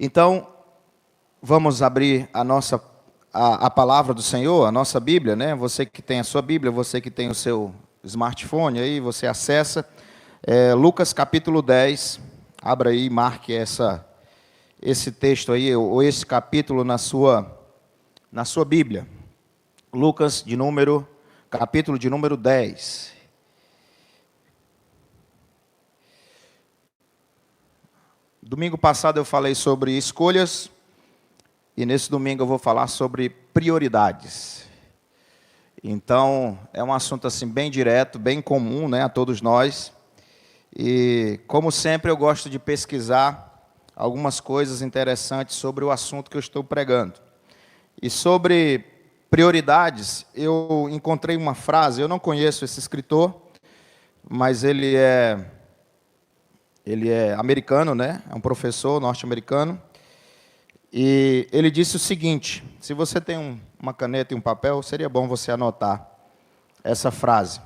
Então, vamos abrir a palavra do Senhor, a nossa Bíblia, né? Você que tem a sua Bíblia, você que tem o seu smartphone, aí você acessa Lucas capítulo 10, abra aí, marque esse texto aí, ou esse capítulo na sua Bíblia. Lucas, capítulo de número 10. Domingo passado eu falei sobre escolhas, e nesse domingo eu vou falar sobre prioridades. Então, é um assunto assim bem direto, bem comum, né, a todos nós. E, como sempre, eu gosto de pesquisar algumas coisas interessantes sobre o assunto que eu estou pregando. E sobre prioridades, eu encontrei uma frase, eu não conheço esse escritor, mas ele é americano, né? É um professor norte-americano. E ele disse o seguinte, se você tem uma caneta e um papel, seria bom você anotar essa frase.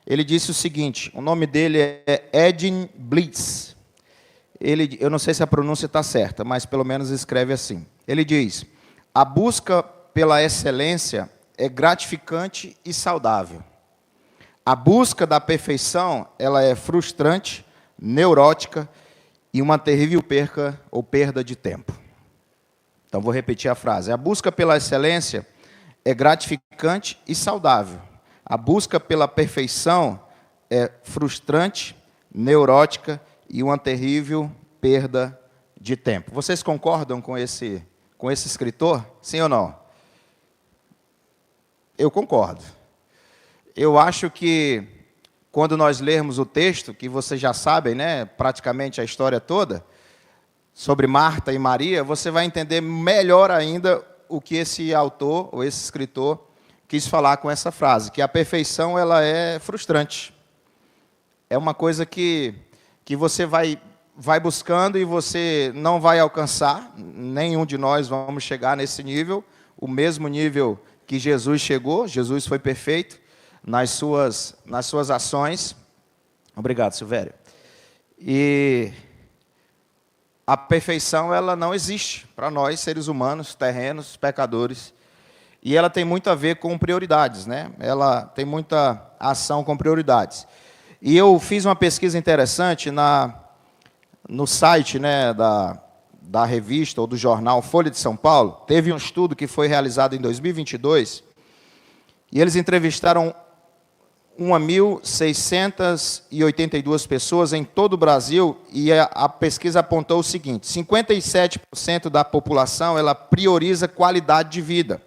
Ele disse o seguinte, o nome dele é Edin Blitz. Eu não sei se a pronúncia está certa, mas pelo menos escreve assim. Ele diz, a busca pela excelência é gratificante e saudável. A busca da perfeição, ela é frustrante, neurótica e uma terrível perda de tempo. Então, vou repetir a frase. A busca pela excelência é gratificante e saudável. A busca pela perfeição é frustrante, neurótica e uma terrível perda de tempo. Vocês concordam com esse escritor? Sim ou não? Eu concordo. Eu acho que quando nós lermos o texto, que vocês já sabem, né, praticamente a história toda, sobre Marta e Maria, você vai entender melhor ainda o que esse autor, ou esse escritor, quis falar com essa frase, que a perfeição ela é frustrante. É uma coisa que você vai buscando e você não vai alcançar, nenhum de nós vamos chegar nesse nível, o mesmo nível que Jesus chegou, Jesus foi perfeito, nas suas ações. Obrigado, Silvério. E a perfeição, ela não existe para nós, seres humanos, terrenos, pecadores. E ela tem muito a ver com prioridades, né? Ela tem muita ação com prioridades. E eu fiz uma pesquisa interessante no site, né, da revista ou do jornal Folha de São Paulo. Teve um estudo que foi realizado em 2022, e eles entrevistaram 1.682 pessoas em todo o Brasil, e a pesquisa apontou o seguinte, 57% da população ela prioriza qualidade de vida,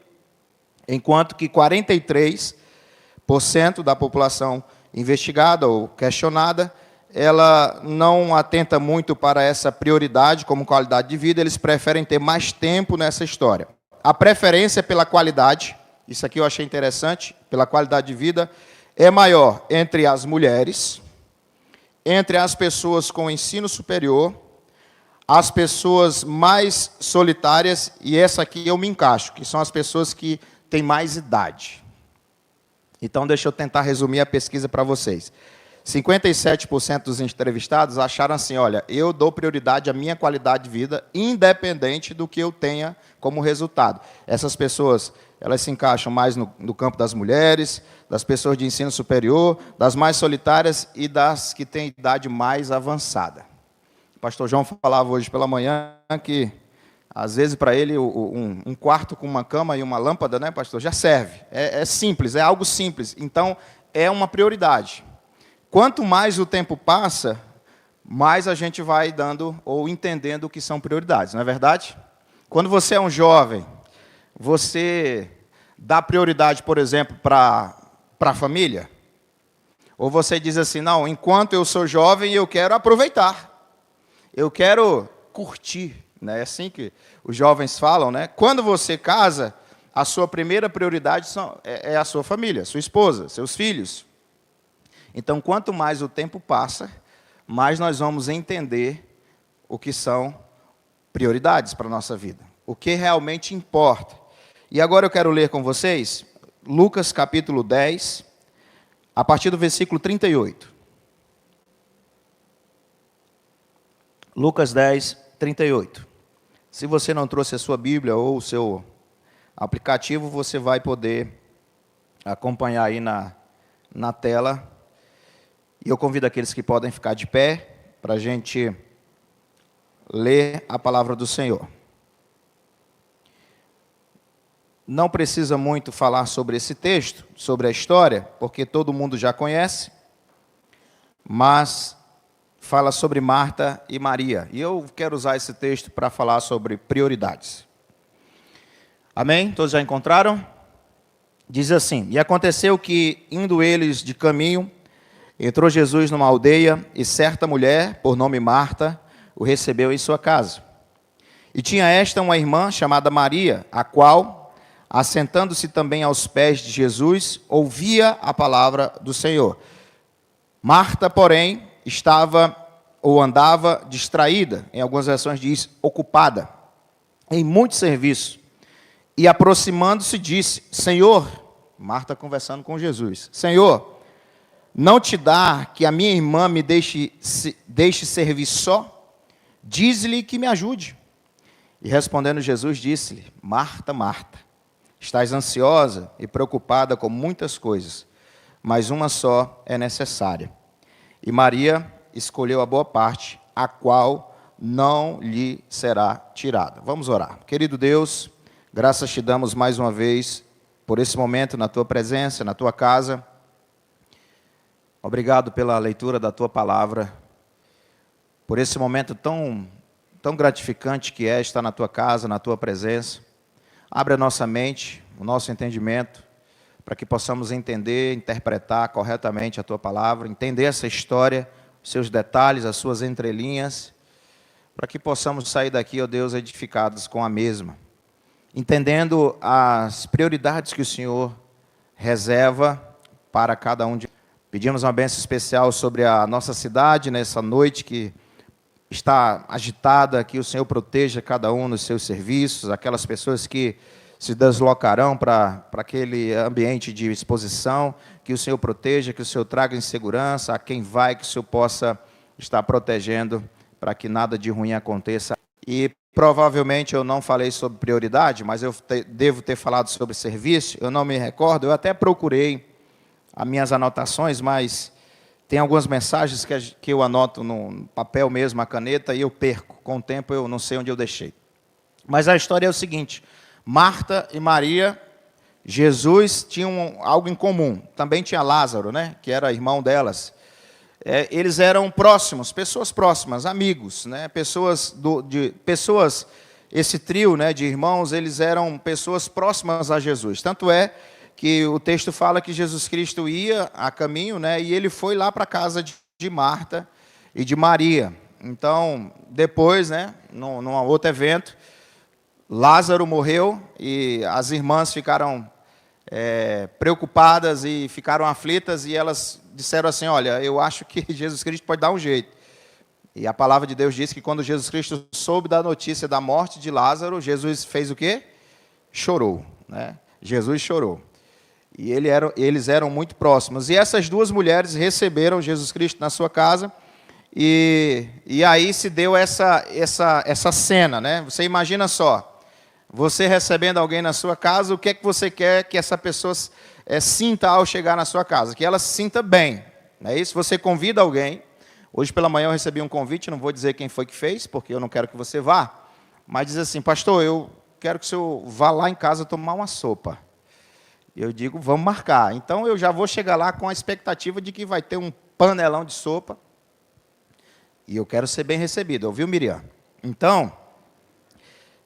enquanto que 43% da população investigada ou questionada, ela não atenta muito para essa prioridade como qualidade de vida, eles preferem ter mais tempo nessa história. A preferência pela qualidade, isso aqui eu achei interessante, pela qualidade de vida, é maior entre as mulheres, entre as pessoas com ensino superior, as pessoas mais solitárias, e essa aqui eu me encaixo, que são as pessoas que têm mais idade. Então, deixa eu tentar resumir a pesquisa para vocês. 57% dos entrevistados acharam assim, olha, eu dou prioridade à minha qualidade de vida, independente do que eu tenha como resultado. Essas pessoas, elas se encaixam mais no campo das mulheres, das pessoas de ensino superior, das mais solitárias e das que têm idade mais avançada. O pastor João falava hoje pela manhã que, às vezes, para ele, um quarto com uma cama e uma lâmpada, né, pastor, já serve. É simples, é algo simples. Então, é uma prioridade. Quanto mais o tempo passa, mais a gente vai dando ou entendendo o que são prioridades, não é verdade? Quando você é um jovem, você dá prioridade, por exemplo, para a família? Ou você diz assim, não, enquanto eu sou jovem, eu quero aproveitar. Eu quero curtir, né? É assim que os jovens falam, né? Quando você casa, a sua primeira prioridade é a sua família, sua esposa, seus filhos. Então, quanto mais o tempo passa, mais nós vamos entender o que são prioridades para a nossa vida. O que realmente importa. E agora eu quero ler com vocês Lucas capítulo 10, a partir do versículo 38. Lucas 10, 38. Se você não trouxe a sua Bíblia ou o seu aplicativo, você vai poder acompanhar aí na tela. E eu convido aqueles que podem ficar de pé para a gente ler a palavra do Senhor. Não precisa muito falar sobre esse texto, sobre a história, porque todo mundo já conhece, mas fala sobre Marta e Maria. E eu quero usar esse texto para falar sobre prioridades. Amém? Todos já encontraram? Diz assim: E aconteceu que, indo eles de caminho, entrou Jesus numa aldeia, e certa mulher, por nome Marta, o recebeu em sua casa. E tinha esta uma irmã chamada Maria, a qual, assentando-se também aos pés de Jesus, ouvia a palavra do Senhor. Marta, porém, estava ou andava distraída, em algumas versões diz ocupada, em muito serviço. E aproximando-se disse: Senhor, Marta conversando com Jesus, Senhor, não te dá que a minha irmã me deixe servir só? Diz-lhe que me ajude. E respondendo Jesus, disse-lhe: Marta, Marta, estás ansiosa e preocupada com muitas coisas, mas uma só é necessária. E Maria escolheu a boa parte, a qual não lhe será tirada. Vamos orar. Querido Deus, graças te damos mais uma vez por esse momento na tua presença, na tua casa. Obrigado pela leitura da tua palavra, por esse momento tão gratificante que é estar na tua casa, na tua presença. Abre a nossa mente, o nosso entendimento, para que possamos entender, interpretar corretamente a tua palavra, entender essa história, os seus detalhes, as suas entrelinhas, para que possamos sair daqui, ó Deus, edificados com a mesma, entendendo as prioridades que o Senhor reserva para cada um de nós. Pedimos uma bênção especial sobre a nossa cidade nessa noite que está agitada, que o Senhor proteja cada um nos seus serviços, aquelas pessoas que se deslocarão para aquele ambiente de exposição, que o Senhor proteja, que o Senhor traga em segurança a quem vai, que o Senhor possa estar protegendo para que nada de ruim aconteça. E provavelmente eu não falei sobre prioridade, mas eu devo ter falado sobre serviço, eu não me recordo, eu até procurei as minhas anotações, mas tem algumas mensagens que eu anoto no papel mesmo, a caneta, e eu perco. Com o tempo eu não sei onde eu deixei. Mas a história é o seguinte: Marta e Maria, Jesus tinham algo em comum. Também tinha Lázaro, né, que era irmão delas. Eles eram próximos, pessoas próximas, amigos, né, pessoas, esse trio, né, de irmãos, eles eram pessoas próximas a Jesus. Tanto é que o texto fala que Jesus Cristo ia a caminho, né, e ele foi lá para a casa de Marta e de Maria. Então, depois, né, num outro evento, Lázaro morreu e as irmãs ficaram preocupadas e ficaram aflitas, e elas disseram assim: olha, eu acho que Jesus Cristo pode dar um jeito. E a palavra de Deus diz que quando Jesus Cristo soube da notícia da morte de Lázaro, Jesus fez o quê? Chorou, né? Jesus chorou. E eles eram muito próximos. E essas duas mulheres receberam Jesus Cristo na sua casa. E aí se deu essa cena, né? Você imagina só, você recebendo alguém na sua casa, o que é que você quer que essa pessoa sinta ao chegar na sua casa? Que ela se sinta bem, não é isso? Você convida alguém. Hoje pela manhã eu recebi um convite, não vou dizer quem foi que fez, porque eu não quero que você vá. Mas diz assim: pastor, eu quero que o senhor vá lá em casa tomar uma sopa. Eu digo, vamos marcar. Então eu já vou chegar lá com a expectativa de que vai ter um panelão de sopa. E eu quero ser bem recebido, ouviu, Miriam? Então,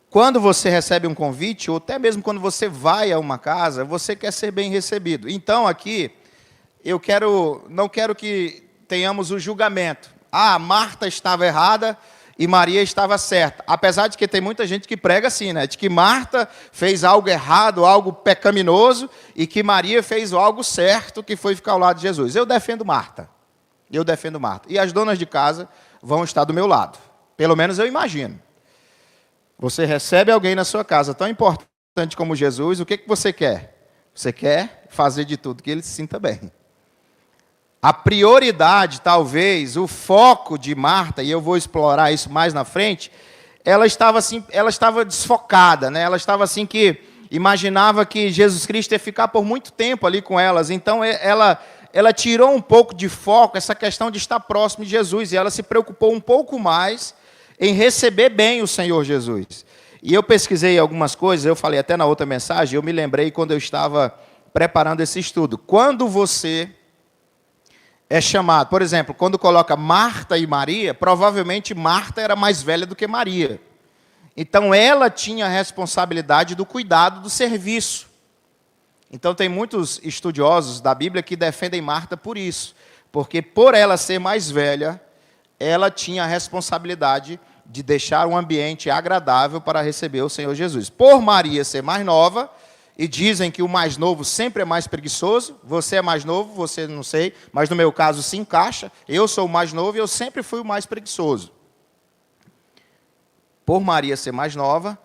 quando você recebe um convite, ou até mesmo quando você vai a uma casa, você quer ser bem recebido. Então aqui, não quero que tenhamos o julgamento. Ah, Marta estava errada e Maria estava certa. Apesar de que tem muita gente que prega assim, né? De que Marta fez algo errado, algo pecaminoso, e que Maria fez algo certo, que foi ficar ao lado de Jesus. Eu defendo Marta. E as donas de casa vão estar do meu lado. Pelo menos eu imagino. Você recebe alguém na sua casa tão importante como Jesus, o que você quer? Você quer fazer de tudo que ele se sinta bem. A prioridade, talvez, o foco de Marta, e eu vou explorar isso mais na frente, ela estava assim, ela estava desfocada, né? Ela estava assim que imaginava que Jesus Cristo ia ficar por muito tempo ali com elas. Então ela tirou um pouco de foco essa questão de estar próximo de Jesus, e ela se preocupou um pouco mais em receber bem o Senhor Jesus. E eu pesquisei algumas coisas, eu falei até na outra mensagem, eu me lembrei quando eu estava preparando esse estudo. Quando você é chamado, por exemplo, quando coloca Marta e Maria, provavelmente Marta era mais velha do que Maria. Então ela tinha a responsabilidade do cuidado do serviço. Então tem muitos estudiosos da Bíblia que defendem Marta por isso, porque por ela ser mais velha, ela tinha a responsabilidade de deixar um ambiente agradável para receber o Senhor Jesus. Por Maria ser mais nova, e dizem que o mais novo sempre é mais preguiçoso, você é mais novo, você não sei, mas no meu caso se encaixa, eu sou o mais novo e eu sempre fui o mais preguiçoso. Por Maria ser mais nova,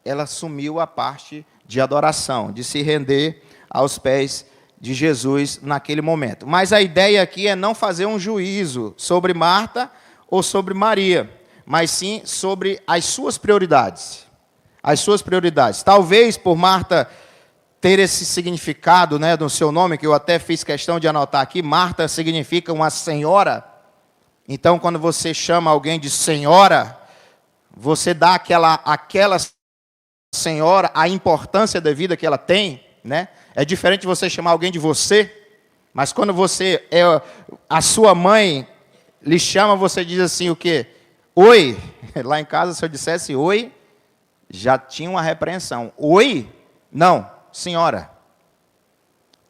ela assumiu a parte de adoração, de se render aos pés de Jesus naquele momento. Mas a ideia aqui é não fazer um juízo sobre Marta ou sobre Maria, mas sim sobre as suas prioridades. As suas prioridades. Talvez por Marta ter esse significado, né, do seu nome, que eu até fiz questão de anotar aqui, Marta significa uma senhora. Então, quando você chama alguém de senhora, você dá aquela senhora a importância da vida que ela tem, né? É diferente de você chamar alguém de você, mas quando você a sua mãe lhe chama, você diz assim o quê? Oi. Lá em casa, se eu dissesse oi, já tinha uma repreensão. Oi? Não, senhora.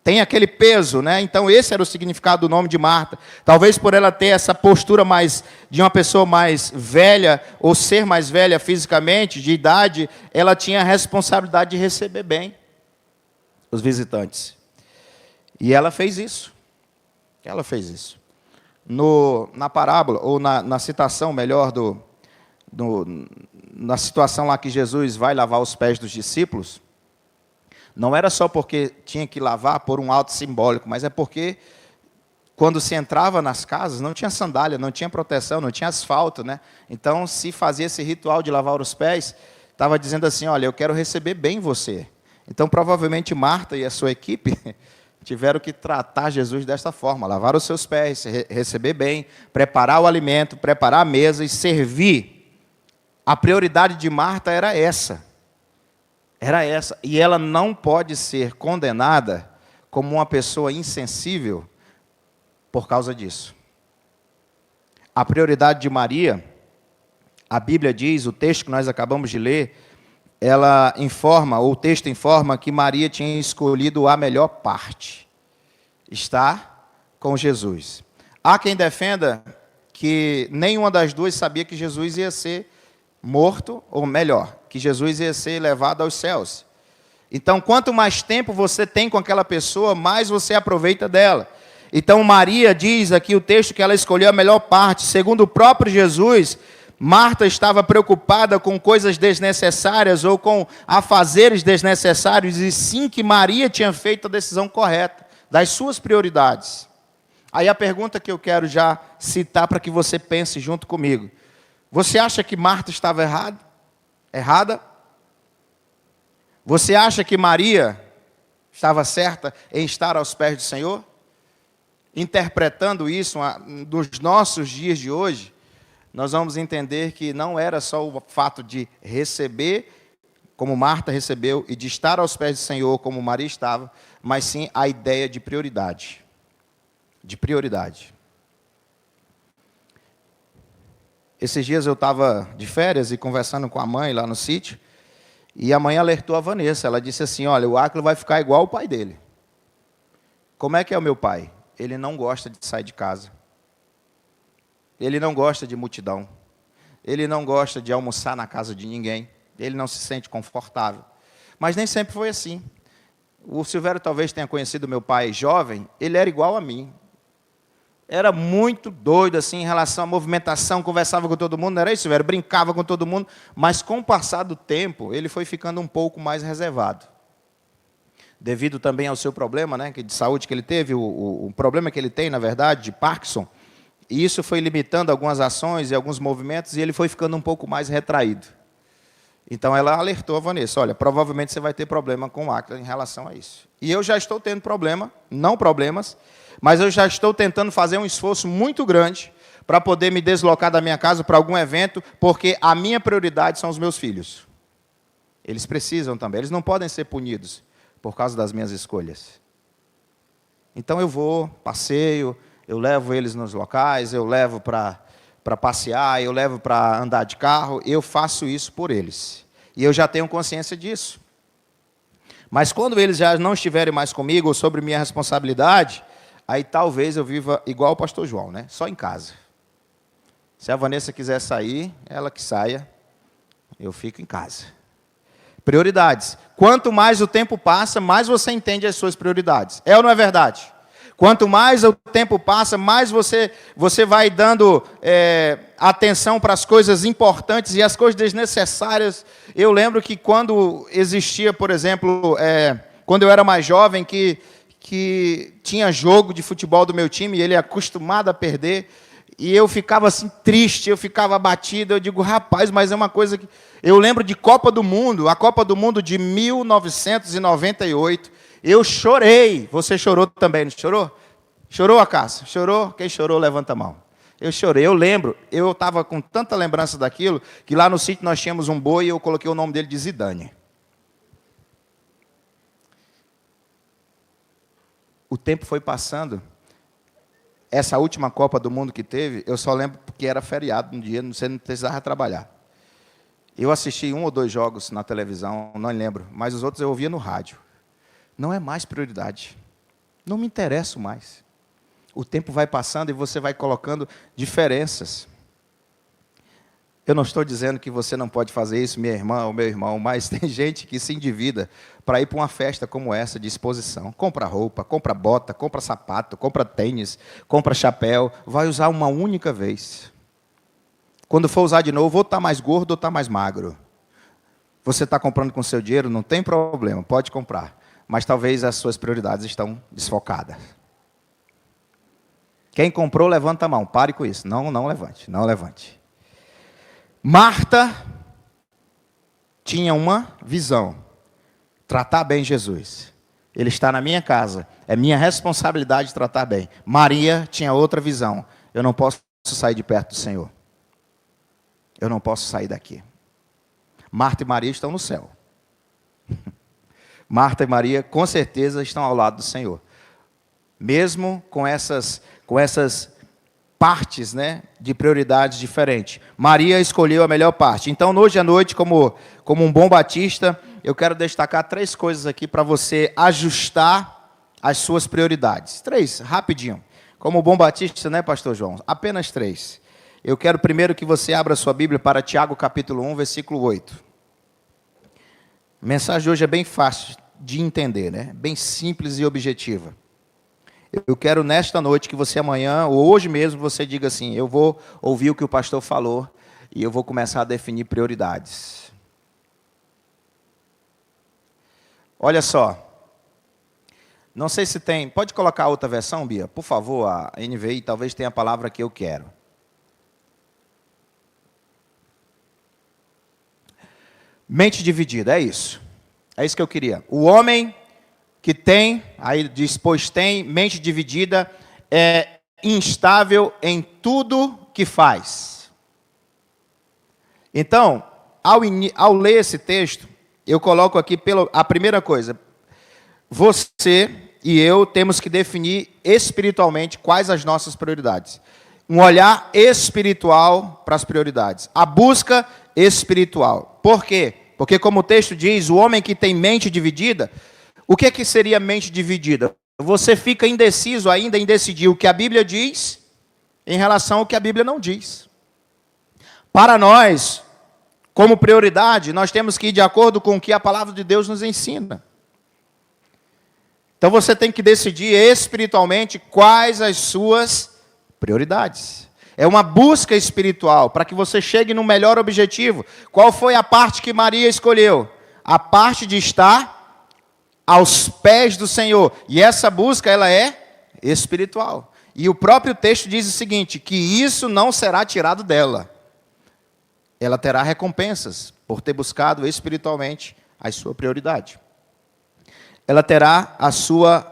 Tem aquele peso, né? Então esse era o significado do nome de Marta. Talvez por ela ter essa postura mais de uma pessoa mais velha, ou ser mais velha fisicamente, de idade, ela tinha a responsabilidade de receber bem os visitantes. E ela fez isso. Ela fez isso. Na parábola, ou na citação melhor, na situação lá que Jesus vai lavar os pés dos discípulos, não era só porque tinha que lavar por um ato simbólico, mas é porque quando se entrava nas casas, não tinha sandália, não tinha proteção, não tinha asfalto, né? Então, se fazia esse ritual de lavar os pés, estava dizendo assim, olha, eu quero receber bem você. Então, provavelmente, Marta e a sua equipe tiveram que tratar Jesus desta forma, lavar os seus pés, receber bem, preparar o alimento, preparar a mesa e servir. A prioridade de Marta era essa. Era essa. E ela não pode ser condenada como uma pessoa insensível por causa disso. A prioridade de Maria, a Bíblia diz, o texto que nós acabamos de ler, ela informa, ou o texto informa que Maria tinha escolhido a melhor parte. Estar com Jesus. Há quem defenda que nenhuma das duas sabia que Jesus ia ser morto, ou melhor, que Jesus ia ser levado aos céus. Então, quanto mais tempo você tem com aquela pessoa, mais você aproveita dela. Então, Maria diz aqui o texto que ela escolheu a melhor parte. Segundo o próprio Jesus, Marta estava preocupada com coisas desnecessárias ou com afazeres desnecessários, e sim que Maria tinha feito a decisão correta, das suas prioridades. Aí a pergunta que eu quero já citar para que você pense junto comigo. Você acha que Marta estava errada? Você acha que Maria estava certa em estar aos pés do Senhor? Interpretando isso dos nossos dias de hoje, nós vamos entender que não era só o fato de receber, como Marta recebeu, e de estar aos pés do Senhor, como Maria estava, mas sim a ideia de prioridade. De prioridade. Esses dias eu estava de férias e conversando com a mãe lá no sítio, e a mãe alertou a Vanessa. Ela disse assim, olha, o Áquilo vai ficar igual o pai dele. Como é que é o meu pai? Ele não gosta de sair de casa. Ele não gosta de multidão. Ele não gosta de almoçar na casa de ninguém. Ele não se sente confortável. Mas nem sempre foi assim. O Silvério talvez tenha conhecido meu pai jovem, ele era igual a mim. Era muito doido assim em relação à movimentação, conversava com todo mundo, não era isso, Silvério? Brincava com todo mundo, mas com o passar do tempo, ele foi ficando um pouco mais reservado. Devido também ao seu problema, né, de saúde que ele teve, o problema que ele tem, na verdade, de Parkinson, E isso foi limitando algumas ações e alguns movimentos, e ele foi ficando um pouco mais retraído. Então ela alertou a Vanessa, olha, provavelmente você vai ter problema com o Átila em relação a isso. E eu já estou tendo problema, não problemas, mas eu já estou tentando fazer um esforço muito grande para poder me deslocar da minha casa para algum evento, porque a minha prioridade são os meus filhos. Eles precisam também, eles não podem ser punidos por causa das minhas escolhas. Então eu vou, passeio, eu levo eles nos locais, eu levo para passear, eu levo para andar de carro, eu faço isso por eles. E eu já tenho consciência disso. Mas quando eles já não estiverem mais comigo, ou sobre minha responsabilidade, aí talvez eu viva igual o pastor João, né? Só em casa. Se a Vanessa quiser sair, ela que saia, eu fico em casa. Prioridades. Quanto mais o tempo passa, mais você entende as suas prioridades. É ou não é verdade? Quanto mais o tempo passa, mais você vai dando atenção para as coisas importantes e as coisas desnecessárias. Eu lembro que quando existia, por exemplo, quando eu era mais jovem, que tinha jogo de futebol do meu time, e ele é acostumado a perder, e eu ficava assim triste, eu ficava abatido, eu digo, rapaz, mas é uma coisa que... Eu lembro de Copa do Mundo, a Copa do Mundo de 1998, eu chorei. Você chorou também, não chorou? Chorou, Acácio? Chorou? Quem chorou, levanta a mão. Eu chorei, eu lembro, eu estava com tanta lembrança daquilo, que lá no sítio nós tínhamos um boi e eu coloquei o nome dele de Zidane. O tempo foi passando. Essa última Copa do Mundo que teve, eu só lembro porque era feriado no dia, você não precisava trabalhar. Eu assisti 1 ou 2 jogos na televisão, não lembro, mas os outros eu ouvia no rádio. Não é mais prioridade. Não me interesso mais. O tempo vai passando e você vai colocando diferenças. Eu não estou dizendo que você não pode fazer isso, minha irmã ou meu irmão, mas tem gente que se endivida para ir para uma festa como essa, de exposição. Compra roupa, compra bota, compra sapato, compra tênis, compra chapéu, vai usar uma única vez. Quando for usar de novo, ou está mais gordo ou está mais magro. Você está comprando com seu dinheiro, não tem problema, pode comprar. Mas talvez as suas prioridades estão desfocadas. Quem comprou, levanta a mão, pare com isso. Não levante, não levante. Marta tinha uma visão, tratar bem Jesus. Ele está na minha casa, é minha responsabilidade tratar bem. Maria tinha outra visão, eu não posso sair de perto do Senhor. Eu não posso sair daqui. Marta e Maria estão no céu. Marta e Maria, com certeza, estão ao lado do Senhor. Mesmo com essas partes, né, de prioridades diferentes. Maria escolheu a melhor parte. Então, hoje à noite, como um bom batista, eu quero destacar 3 coisas aqui para você ajustar as suas prioridades. 3, rapidinho. Como bom batista, né, pastor João? Apenas 3. Eu quero primeiro que você abra sua Bíblia para Tiago capítulo 1, versículo 8. A mensagem de hoje é bem fácil de entender, né? Bem simples e objetiva. Eu quero nesta noite que você amanhã, ou hoje mesmo, você diga assim, eu vou ouvir o que o pastor falou e eu vou começar a definir prioridades. Olha só. Não sei se tem... Pode colocar outra versão, Bia? Por favor, a NVI talvez tenha a palavra que eu quero. Mente dividida, é isso. É isso que eu queria. O homem que tem, aí diz, pois tem, mente dividida, é instável em tudo que faz. Então, ao ler esse texto, eu coloco aqui a primeira coisa. Você e eu temos que definir espiritualmente quais as nossas prioridades. Um olhar espiritual para as prioridades. A busca espiritual. Por quê? Porque como o texto diz, o homem que tem mente dividida, o que seria mente dividida? Você fica indeciso ainda em decidir o que a Bíblia diz em relação ao que a Bíblia não diz. Para nós, como prioridade, nós temos que ir de acordo com o que a palavra de Deus nos ensina. Então você tem que decidir espiritualmente quais as suas prioridades. É uma busca espiritual para que você chegue no melhor objetivo. Qual foi a parte que Maria escolheu? A parte de estar aos pés do Senhor. E essa busca, ela é espiritual. E o próprio texto diz o seguinte, que isso não será tirado dela. Ela terá recompensas por ter buscado espiritualmente a sua prioridade. Ela terá a sua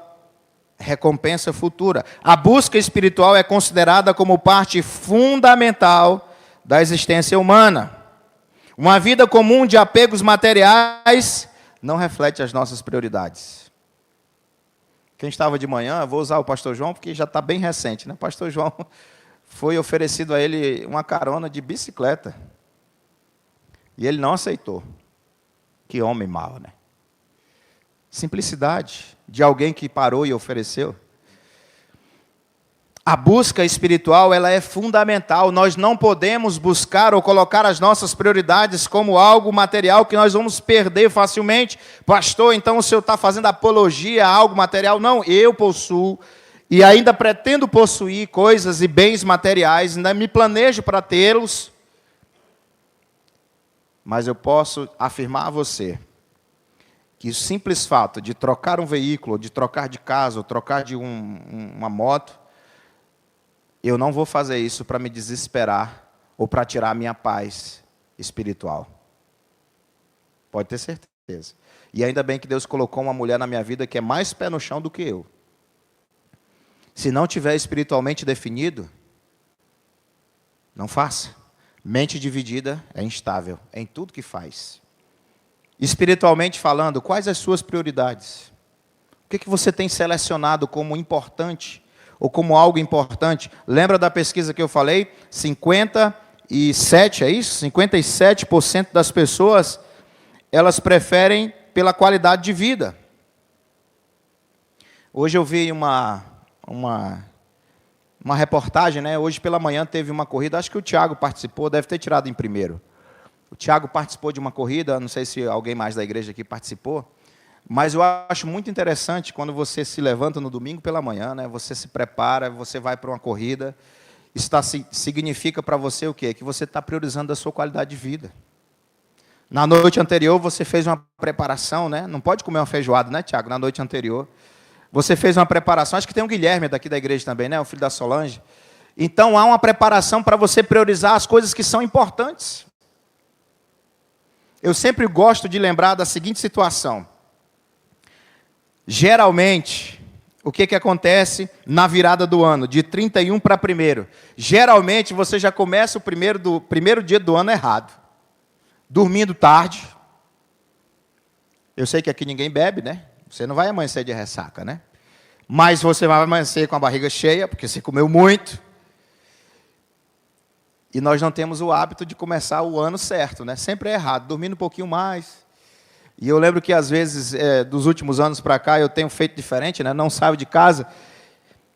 recompensa futura. A busca espiritual é considerada como parte fundamental da existência humana. Uma vida comum de apegos materiais não reflete as nossas prioridades. Quem estava de manhã, eu vou usar o pastor João, porque já está bem recente, né? O pastor João foi oferecido a ele uma carona de bicicleta. E ele não aceitou. Que homem mau, né? Simplicidade de alguém que parou e ofereceu. A busca espiritual, ela é fundamental. Nós não podemos buscar ou colocar as nossas prioridades como algo material que nós vamos perder facilmente. Pastor, então o senhor está fazendo apologia a algo material? Não, eu possuo e ainda pretendo possuir coisas e bens materiais, ainda me planejo para tê-los. Mas eu posso afirmar a você que o simples fato de trocar um veículo, de trocar de casa, ou trocar de uma moto, eu não vou fazer isso para me desesperar ou para tirar a minha paz espiritual. Pode ter certeza. E ainda bem que Deus colocou uma mulher na minha vida que é mais pé no chão do que eu. Se não tiver espiritualmente definido, não faça. Mente dividida é instável em tudo que faz. Espiritualmente falando, quais as suas prioridades? O que você tem selecionado como importante ou como algo importante? Lembra da pesquisa que eu falei? 57, é isso? 57% das pessoas, elas preferem pela qualidade de vida. Hoje eu vi uma reportagem, né? Hoje pela manhã teve uma corrida, acho que o Tiago participou, deve ter tirado em primeiro. O Tiago participou de uma corrida, não sei se alguém mais da igreja aqui participou, mas eu acho muito interessante quando você se levanta no domingo pela manhã, né? Você se prepara, você vai para uma corrida, isso significa para você o quê? Que você está priorizando a sua qualidade de vida. Na noite anterior você fez uma preparação, né? Não pode comer uma feijoada, né, Tiago? Na noite anterior. Você fez uma preparação, acho que tem um Guilherme daqui da igreja também, né? O filho da Solange. Então há uma preparação para você priorizar as coisas que são importantes. Eu sempre gosto de lembrar da seguinte situação. Geralmente, o que acontece na virada do ano, de 31 para 1º? Geralmente você já começa o primeiro dia do ano errado. Dormindo tarde. Eu sei que aqui ninguém bebe, né? Você não vai amanhecer de ressaca, né? Mas você vai amanhecer com a barriga cheia, porque você comeu muito. E nós não temos o hábito de começar o ano certo, né? Sempre é errado, dormindo um pouquinho mais. E eu lembro que, às vezes, dos últimos anos para cá, eu tenho feito diferente, né? Não saio de casa.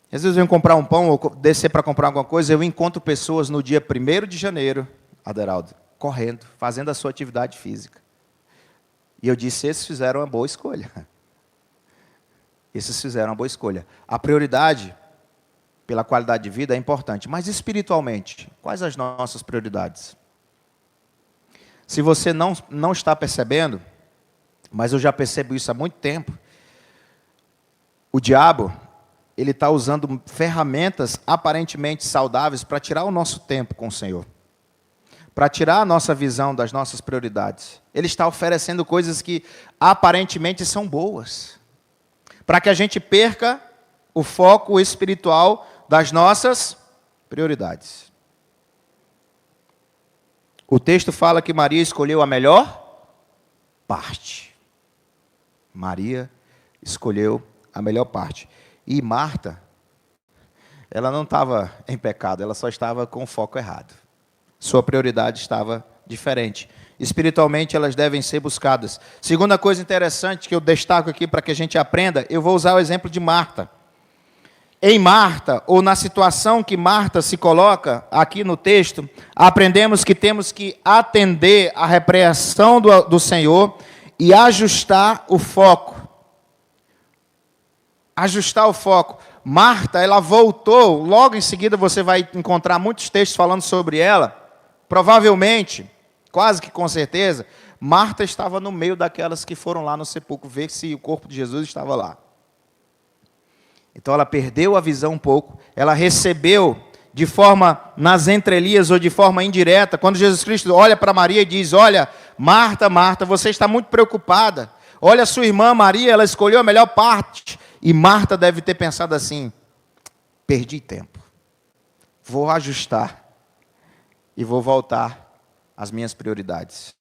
Às vezes eu venho comprar um pão ou descer para comprar alguma coisa, eu encontro pessoas no dia 1º de janeiro, Aderaldo, correndo, fazendo a sua atividade física. E eu disse, esses fizeram uma boa escolha. Esses fizeram uma boa escolha. A prioridade pela qualidade de vida é importante. Mas espiritualmente, quais as nossas prioridades? Se você não está percebendo, mas eu já percebo isso há muito tempo, o diabo, ele está usando ferramentas aparentemente saudáveis para tirar o nosso tempo com o Senhor. Para tirar a nossa visão das nossas prioridades. Ele está oferecendo coisas que aparentemente são boas. Para que a gente perca o foco espiritual das nossas prioridades. O texto fala que Maria escolheu a melhor parte. Maria escolheu a melhor parte. E Marta, ela não estava em pecado, ela só estava com o foco errado. Sua prioridade estava diferente. Espiritualmente, elas devem ser buscadas. Segunda coisa interessante que eu destaco aqui para que a gente aprenda, eu vou usar o exemplo de Marta. Em Marta, ou na situação que Marta se coloca, aqui no texto, aprendemos que temos que atender à repreensão do Senhor e ajustar o foco. Ajustar o foco. Marta, ela voltou, logo em seguida você vai encontrar muitos textos falando sobre ela. Provavelmente, quase que com certeza, Marta estava no meio daquelas que foram lá no sepulcro ver se o corpo de Jesus estava lá. Então ela perdeu a visão um pouco, ela recebeu de forma nas entrelinhas ou de forma indireta, quando Jesus Cristo olha para Maria e diz: olha, Marta, Marta, você está muito preocupada, olha a sua irmã Maria, ela escolheu a melhor parte, e Marta deve ter pensado assim: perdi tempo, vou ajustar e vou voltar às minhas prioridades.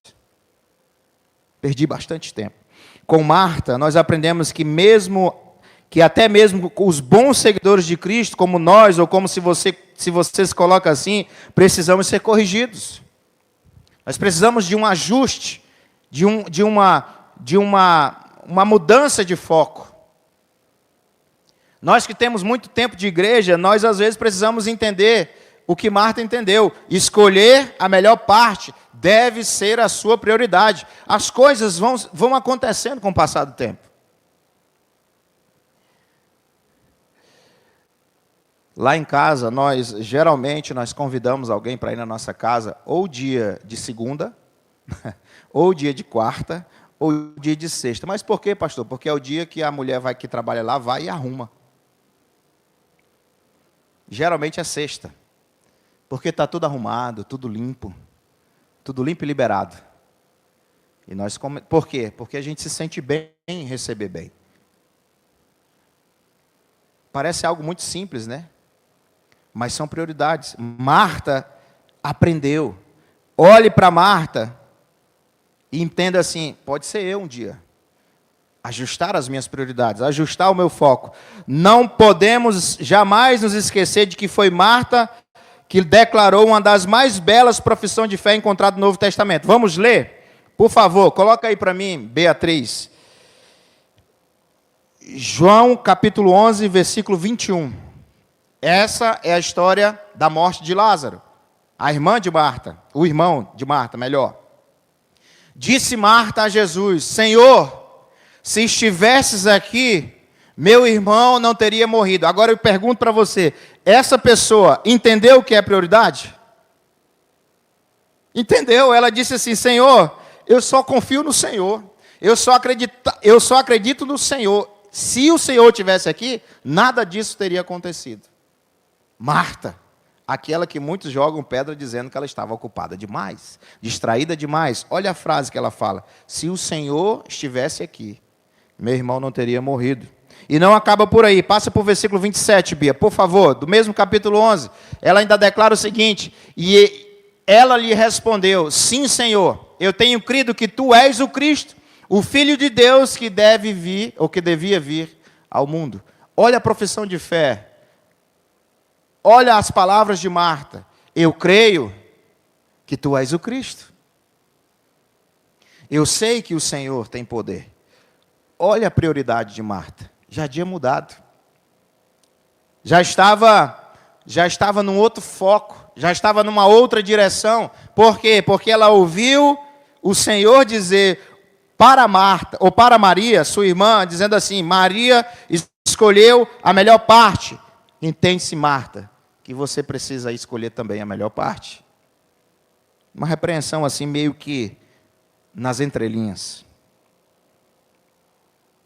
Perdi bastante tempo. Com Marta, nós aprendemos que até mesmo os bons seguidores de Cristo, como nós, ou como se você se coloca assim, precisamos ser corrigidos. Nós precisamos de um ajuste, de uma mudança de foco. Nós que temos muito tempo de igreja, nós às vezes precisamos entender o que Marta entendeu. Escolher a melhor parte deve ser a sua prioridade. As coisas vão acontecendo com o passar do tempo. Lá em casa, geralmente nós convidamos alguém para ir na nossa casa, ou dia de segunda, ou dia de quarta, ou dia de sexta. Mas por quê, pastor? Porque é o dia que a mulher que trabalha lá vai e arruma. Geralmente é sexta, porque está tudo arrumado, tudo limpo e liberado. E por quê? Porque a gente se sente bem em receber bem. Parece algo muito simples, né? Mas são prioridades. Marta aprendeu. Olhe para Marta e entenda assim: pode ser eu um dia. Ajustar as minhas prioridades, ajustar o meu foco. Não podemos jamais nos esquecer de que foi Marta que declarou uma das mais belas profissões de fé encontradas no Novo Testamento. Vamos ler? Por favor, coloca aí para mim, Beatriz. João capítulo 11, versículo 21. Essa é a história da morte de Lázaro, a irmã de Marta, o irmão de Marta, melhor. Disse Marta a Jesus: Senhor, se estivesses aqui, meu irmão não teria morrido. Agora eu pergunto para você, essa pessoa entendeu o que é prioridade? Entendeu? Ela disse assim: Senhor, eu só confio no Senhor, eu só acredito no Senhor. Se o Senhor estivesse aqui, nada disso teria acontecido. Marta, aquela que muitos jogam pedra dizendo que ela estava ocupada demais, distraída demais. Olha a frase que ela fala: se o Senhor estivesse aqui, meu irmão não teria morrido. E não acaba por aí, passa para o versículo 27, Bia, por favor, do mesmo capítulo 11. Ela ainda declara o seguinte: e ela lhe respondeu: sim, Senhor, eu tenho crido que tu és o Cristo, o Filho de Deus que deve vir, ou que devia vir ao mundo. Olha a profissão de fé. Olha as palavras de Marta: eu creio que tu és o Cristo. Eu sei que o Senhor tem poder. Olha a prioridade de Marta. Já tinha mudado. Já estava num outro foco. Já estava numa outra direção. Por quê? Porque ela ouviu o Senhor dizer para Marta, ou para Maria, sua irmã, dizendo assim: Maria escolheu a melhor parte. Entende-se, Marta, que você precisa escolher também a melhor parte. Uma repreensão assim, meio que nas entrelinhas.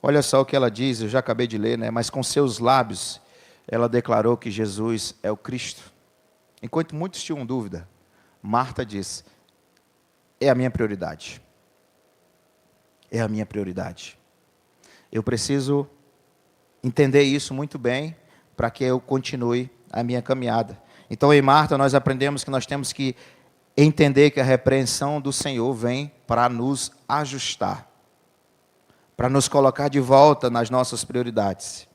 Olha só o que ela diz, eu já acabei de ler, né? Mas com seus lábios, ela declarou que Jesus é o Cristo. Enquanto muitos tinham dúvida, Marta disse: é a minha prioridade. É a minha prioridade. Eu preciso entender isso muito bem, para que eu continue a minha caminhada. Então, em Marta, nós aprendemos que nós temos que entender que a repreensão do Senhor vem para nos ajustar, para nos colocar de volta nas nossas prioridades.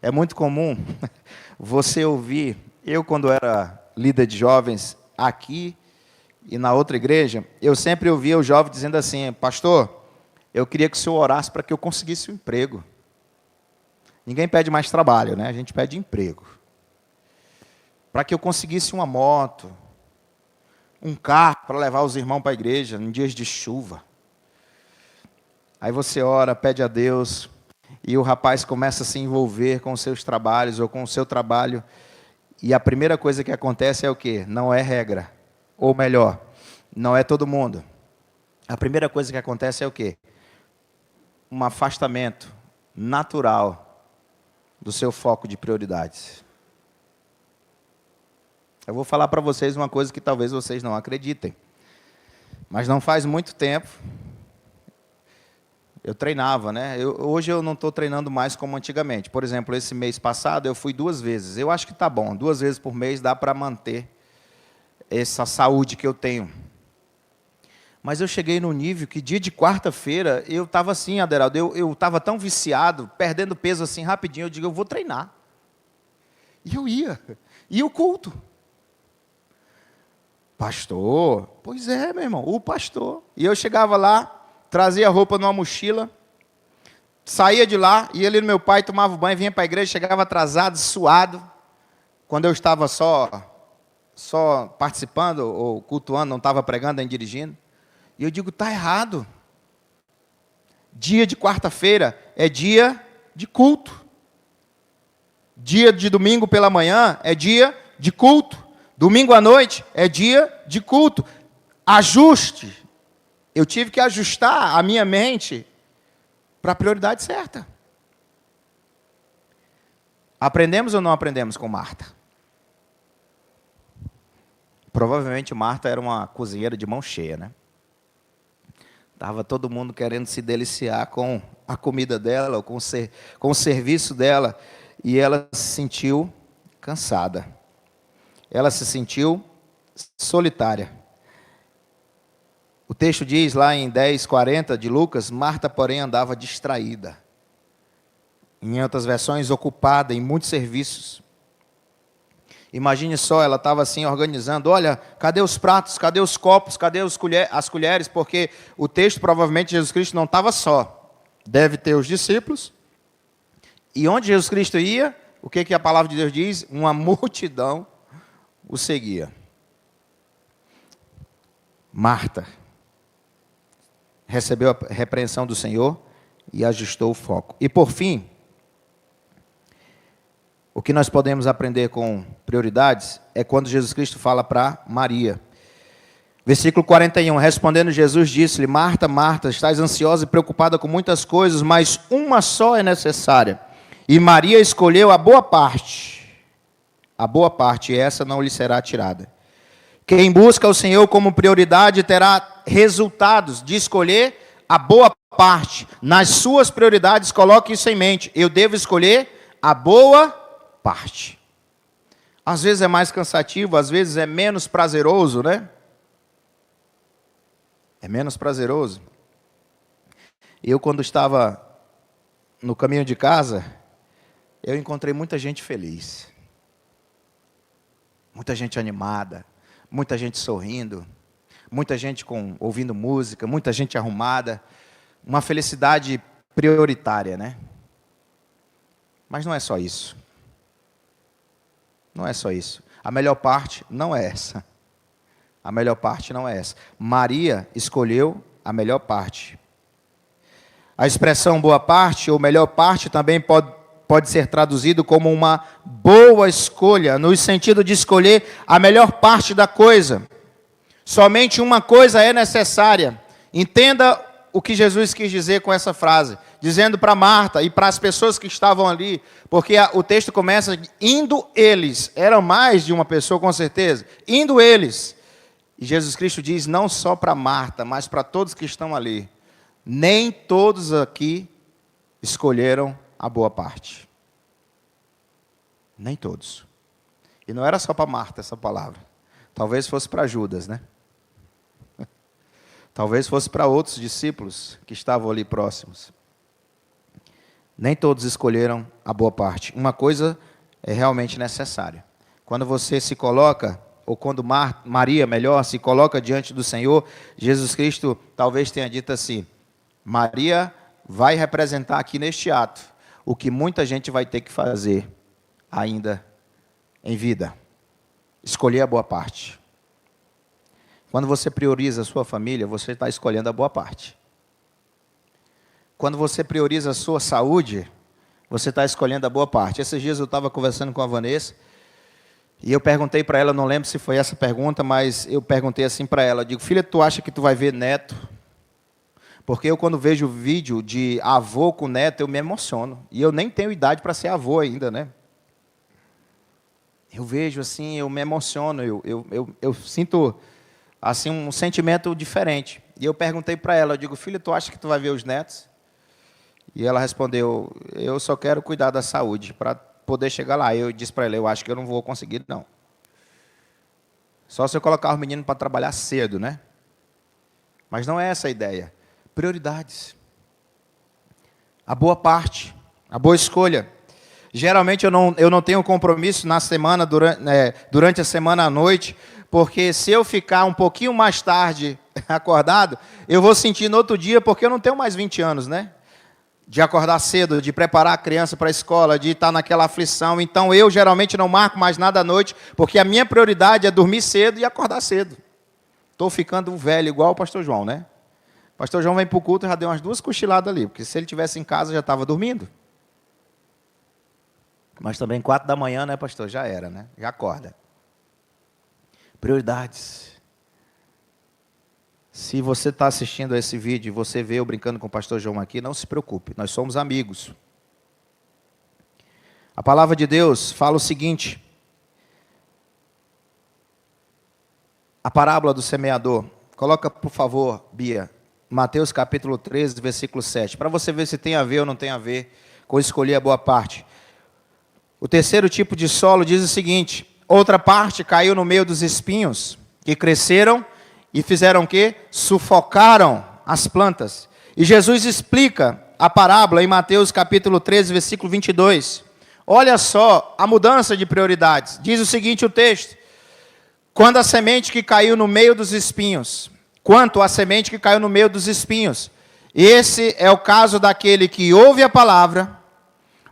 É muito comum você ouvir, eu quando era líder de jovens aqui e na outra igreja, eu sempre ouvia o jovem dizendo assim: pastor, eu queria que o senhor orasse para que eu conseguisse um emprego. Ninguém pede mais trabalho, né? A gente pede emprego. Para que eu conseguisse uma moto, um carro para levar os irmãos para a igreja em dias de chuva. Aí você ora, pede a Deus, e o rapaz começa a se envolver com os seus trabalhos ou com o seu trabalho, e a primeira coisa que acontece é o quê? Não é regra, ou melhor, não é todo mundo. A primeira coisa que acontece é o quê? Um afastamento natural do seu foco de prioridades. Eu vou falar para vocês uma coisa que talvez vocês não acreditem. Mas não faz muito tempo, eu treinava, né? Hoje eu não estou treinando mais como antigamente. Por exemplo, esse mês passado eu fui 2 vezes. Eu acho que está bom, 2 vezes por mês dá para manter essa saúde que eu tenho. Mas eu cheguei no nível que dia de quarta-feira eu estava assim, Aderaldo, eu estava tão viciado, perdendo peso assim rapidinho, eu digo, eu vou treinar. E eu ia. E o culto? Pastor? Pois é, meu irmão, o pastor. E eu chegava lá, trazia a roupa numa mochila, saía de lá, ia ali no meu pai, tomava banho, vinha para a igreja, chegava atrasado, suado. Quando eu estava só participando ou cultuando, não estava pregando nem dirigindo. E eu digo, está errado. Dia de quarta-feira é dia de culto. Dia de domingo pela manhã é dia de culto. Domingo à noite é dia de culto. Ajuste. Eu tive que ajustar a minha mente para a prioridade certa. Aprendemos ou não aprendemos com Marta? Provavelmente Marta era uma cozinheira de mão cheia, né? Estava todo mundo querendo se deliciar com a comida dela, ou com o serviço dela, e ela se sentiu cansada. Ela se sentiu solitária. O texto diz lá em 10:40 de Lucas, Marta, porém, andava distraída. Em outras versões, ocupada em muitos serviços. Imagine só, ela estava assim organizando, olha, cadê os pratos, cadê os copos, cadê as colheres, porque o texto, provavelmente, Jesus Cristo não estava só. Deve ter os discípulos. E onde Jesus Cristo ia, o que a palavra de Deus diz? Uma multidão o seguia. Marta recebeu a repreensão do Senhor e ajustou o foco. E por fim, o que nós podemos aprender com prioridades é quando Jesus Cristo fala para Maria. Versículo 41, respondendo Jesus disse-lhe, Marta, Marta, estás ansiosa e preocupada com muitas coisas, mas uma só é necessária. E Maria escolheu a boa parte, e essa não lhe será tirada. Quem busca o Senhor como prioridade terá resultados de escolher a boa parte. Nas suas prioridades, coloque isso em mente. Eu devo escolher a boa parte. Às vezes é mais cansativo, às vezes é menos prazeroso, né? É menos prazeroso. Eu, quando estava no caminho de casa, eu encontrei muita gente feliz. Muita gente animada, muita gente sorrindo, muita gente ouvindo música, muita gente arrumada. Uma felicidade prioritária, né? Mas não é só isso. Não é só isso. A melhor parte não é essa. A melhor parte não é essa. Maria escolheu a melhor parte. A expressão boa parte ou melhor parte também pode ser traduzido como uma boa escolha, no sentido de escolher a melhor parte da coisa. Somente uma coisa é necessária. Entenda o que Jesus quis dizer com essa frase, dizendo para Marta e para as pessoas que estavam ali, porque o texto começa, indo eles, eram mais de uma pessoa com certeza, indo eles. E Jesus Cristo diz, não só para Marta, mas para todos que estão ali, nem todos aqui escolheram a boa parte. Nem todos. E não era só para Marta essa palavra. Talvez fosse para Judas, né? Talvez fosse para outros discípulos que estavam ali próximos. Nem todos escolheram a boa parte. Uma coisa é realmente necessária. Quando você se coloca, ou quando Maria, melhor, se coloca diante do Senhor, Jesus Cristo talvez tenha dito assim, Maria vai representar aqui neste ato o que muita gente vai ter que fazer ainda em vida. Escolher a boa parte. Quando você prioriza a sua família, você está escolhendo a boa parte. Quando você prioriza a sua saúde, você está escolhendo a boa parte. Esses dias eu estava conversando com a Vanessa, e eu perguntei para ela, não lembro se foi essa pergunta, mas eu perguntei assim para ela, eu digo, filha, tu acha que tu vai ver neto? Porque eu, quando vejo vídeo de avô com neto, eu me emociono. E eu nem tenho idade para ser avô ainda, né? Eu vejo assim, eu me emociono, eu sinto assim um sentimento diferente. E eu perguntei para ela, eu digo, filha, tu acha que tu vai ver os netos? E ela respondeu, eu só quero cuidar da saúde para poder chegar lá. Eu disse para ela, eu acho que eu não vou conseguir, não. Só se eu colocar os meninos para trabalhar cedo, né? Mas não é essa a ideia. Prioridades. A boa parte, a boa escolha. Geralmente eu não tenho compromisso na semana, durante a semana à noite, porque se eu ficar um pouquinho mais tarde acordado, eu vou sentir no outro dia, porque eu não tenho mais 20 anos, né? De acordar cedo, de preparar a criança para a escola, de estar naquela aflição. Então eu geralmente não marco mais nada à noite, porque a minha prioridade é dormir cedo e acordar cedo. Estou ficando velho, igual o pastor João, né? O pastor João vem para o culto e já deu umas 2 cochiladas ali, porque se ele estivesse em casa já estava dormindo. Mas também 4 da manhã, né, pastor? Já era, né? Já acorda. Prioridades. Se você está assistindo a esse vídeo e você vê eu brincando com o pastor João aqui, não se preocupe, nós somos amigos. A palavra de Deus fala o seguinte. A parábola do semeador. Coloca, por favor, Bia, Mateus capítulo 13, versículo 7, para você ver se tem a ver ou não tem a ver com escolher a boa parte. O terceiro tipo de solo diz o seguinte, outra parte caiu no meio dos espinhos, que cresceram e fizeram o quê? Sufocaram as plantas. E Jesus explica a parábola em Mateus capítulo 13, versículo 22. Olha só a mudança de prioridades. Diz o seguinte o texto, quanto a semente que caiu no meio dos espinhos, esse é o caso daquele que ouve a palavra,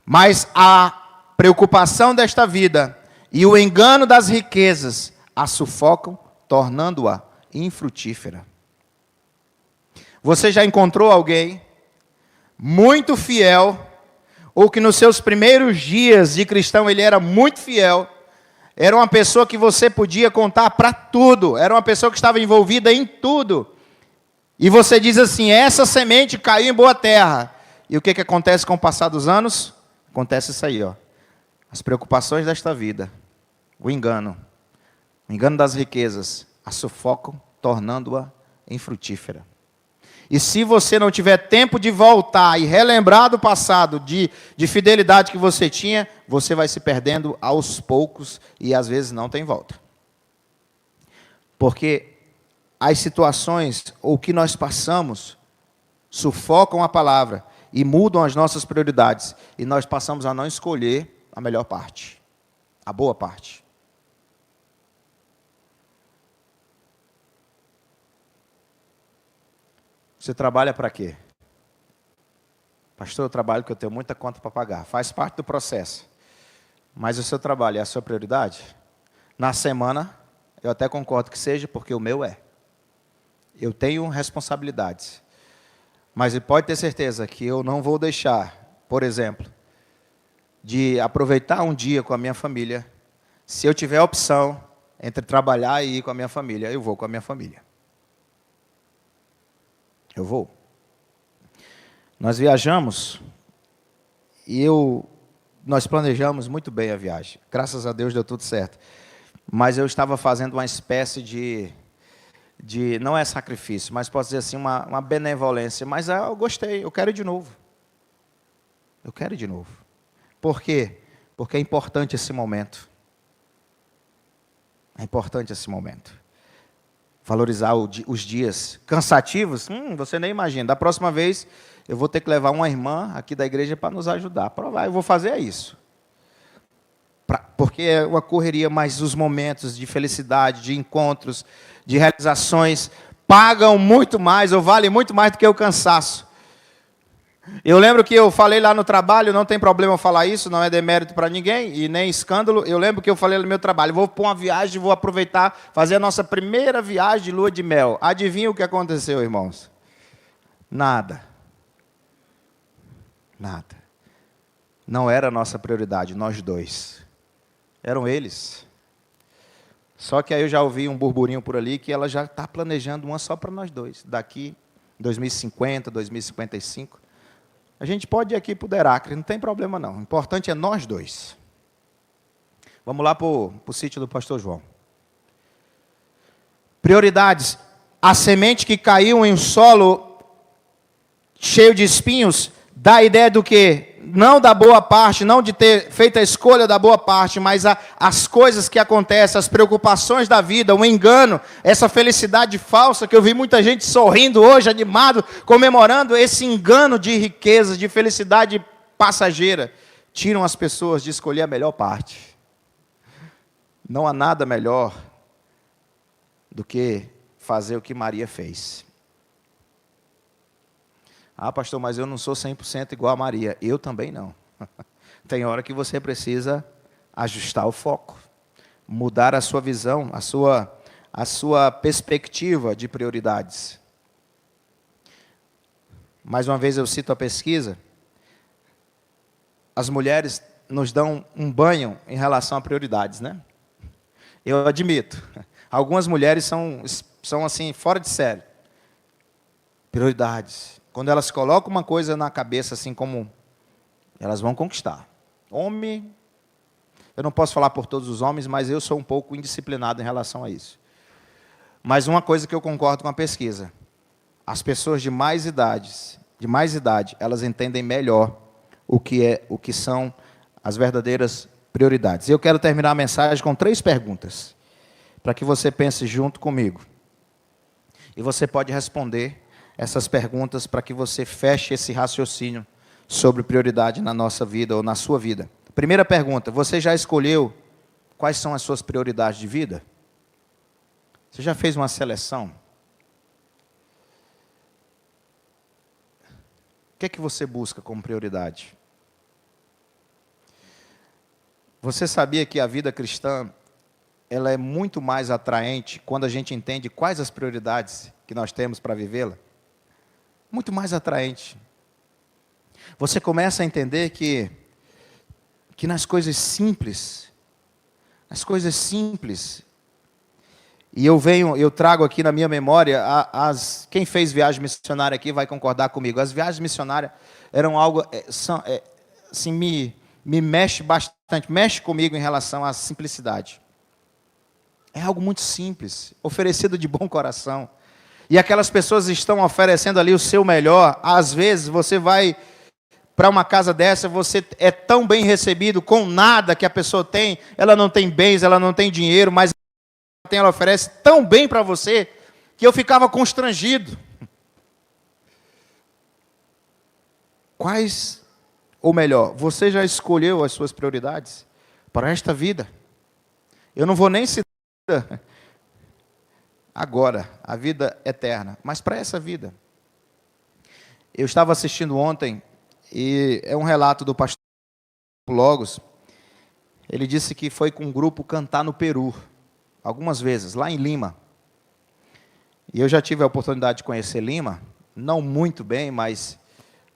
mas a preocupação desta vida e o engano das riquezas a sufocam, tornando-a infrutífera. Você já encontrou alguém muito fiel, ou que nos seus primeiros dias de cristão ele era muito fiel, era uma pessoa que você podia contar para tudo, era uma pessoa que estava envolvida em tudo, e você diz assim, essa semente caiu em boa terra, e o que acontece com o passar dos anos? Acontece isso aí, ó. As preocupações desta vida, o engano das riquezas, a sufocam, tornando-a infrutífera. E se você não tiver tempo de voltar e relembrar do passado, de fidelidade que você tinha, você vai se perdendo aos poucos e às vezes não tem volta. Porque as situações, ou o que nós passamos, sufocam a palavra e mudam as nossas prioridades. E nós passamos a não escolher a melhor parte, a boa parte. Você trabalha para quê? Pastor, eu trabalho porque eu tenho muita conta para pagar. Faz parte do processo. Mas o seu trabalho é a sua prioridade? Na semana, eu até concordo que seja, porque o meu é. Eu tenho responsabilidades. Mas pode ter certeza que eu não vou deixar, por exemplo, de aproveitar um dia com a minha família. Se eu tiver a opção entre trabalhar e ir com a minha família, eu vou com a minha família. Eu vou. Nós viajamos e nós planejamos muito bem a viagem. Graças a Deus deu tudo certo. Mas eu estava fazendo uma espécie de não é sacrifício, mas posso dizer assim, uma benevolência. Mas eu gostei, eu quero ir de novo. Eu quero ir de novo. Por quê? Porque é importante esse momento. É importante esse momento. Valorizar os dias cansativos, você nem imagina. Da próxima vez, eu vou ter que levar uma irmã aqui da igreja para nos ajudar. Provar, eu vou fazer isso. Porque é uma correria, mas os momentos de felicidade, de encontros, de realizações, pagam muito mais, ou valem muito mais do que o cansaço. Eu lembro que eu falei lá no trabalho, não tem problema eu falar isso, não é demérito para ninguém, e nem escândalo. Eu lembro que eu falei no meu trabalho, vou pôr uma viagem, vou aproveitar, fazer a nossa primeira viagem de lua de mel. Adivinha o que aconteceu, irmãos? Nada. Nada. Não era a nossa prioridade, nós dois. Eram eles. Só que aí eu já ouvi um burburinho por ali, que ela já está planejando uma só para nós dois, daqui 2050, 2055. A gente pode ir aqui para o Deracre, não tem problema não. O importante é nós dois. Vamos lá para o sítio do pastor João. Prioridades. A semente que caiu em um solo cheio de espinhos, dá a ideia do quê? Não da boa parte, não de ter feito a escolha da boa parte, mas as coisas que acontecem, as preocupações da vida, o engano, essa felicidade falsa, que eu vi muita gente sorrindo hoje, animado, comemorando esse engano de riqueza, de felicidade passageira, tiram as pessoas de escolher a melhor parte. Não há nada melhor do que fazer o que Maria fez. Ah, pastor, mas eu não sou 100% igual a Maria. Eu também não. Tem hora que você precisa ajustar o foco, mudar a sua visão, a sua perspectiva de prioridades. Mais uma vez eu cito a pesquisa. As mulheres nos dão um banho em relação a prioridades, né? Eu admito. Algumas mulheres são assim, fora de série. Prioridades. Quando elas colocam uma coisa na cabeça, assim como elas vão conquistar. Homem, eu não posso falar por todos os homens, mas eu sou um pouco indisciplinado em relação a isso. Mas uma coisa que eu concordo com a pesquisa, as pessoas de mais idade, elas entendem melhor o que são as verdadeiras prioridades. Eu quero terminar a mensagem com 3 perguntas, para que você pense junto comigo. E você pode responder essas perguntas para que você feche esse raciocínio sobre prioridade na nossa vida ou na sua vida. Primeira pergunta, você já escolheu quais são as suas prioridades de vida? Você já fez uma seleção? O que é que você busca como prioridade? Você sabia que a vida cristã, ela é muito mais atraente quando a gente entende quais as prioridades que nós temos para vivê-la? Muito mais atraente. Você começa a entender que nas coisas simples, e eu trago aqui na minha memória, quem fez viagem missionária aqui vai concordar comigo, as viagens missionárias eram algo, assim, me mexe bastante, mexe comigo em relação à simplicidade. É algo muito simples, oferecido de bom coração. E aquelas pessoas estão oferecendo ali o seu melhor. Às vezes você vai para uma casa dessa, você é tão bem recebido com nada que a pessoa tem. Ela não tem bens, ela não tem dinheiro, mas ela oferece tão bem para você que eu ficava constrangido. Ou melhor, você já escolheu as suas prioridades para esta vida? Eu não vou nem citar agora, a vida eterna, mas para essa vida. Eu estava assistindo ontem, e é um relato do pastor Logos. Ele disse que foi com um grupo cantar no Peru, algumas vezes, lá em Lima. E eu já tive a oportunidade de conhecer Lima, não muito bem, mas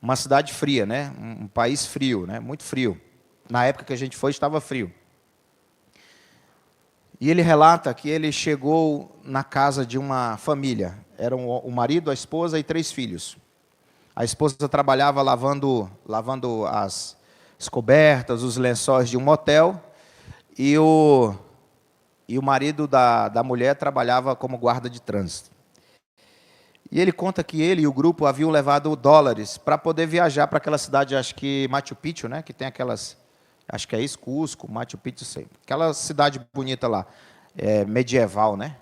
uma cidade fria, né? Um país frio, né? Muito frio. Na época que a gente foi, estava frio. E ele relata que ele chegou na casa de uma família. Eram o marido, a esposa e 3 filhos. A esposa trabalhava lavando as cobertas, os lençóis de um motel. E o marido da mulher trabalhava como guarda de trânsito. E ele conta que ele e o grupo haviam levado dólares para poder viajar para aquela cidade, acho que Machu Picchu, né? Que tem aquelas... Acho que é isso, Cusco, Machu Picchu, sei. Aquela cidade bonita lá, medieval, né?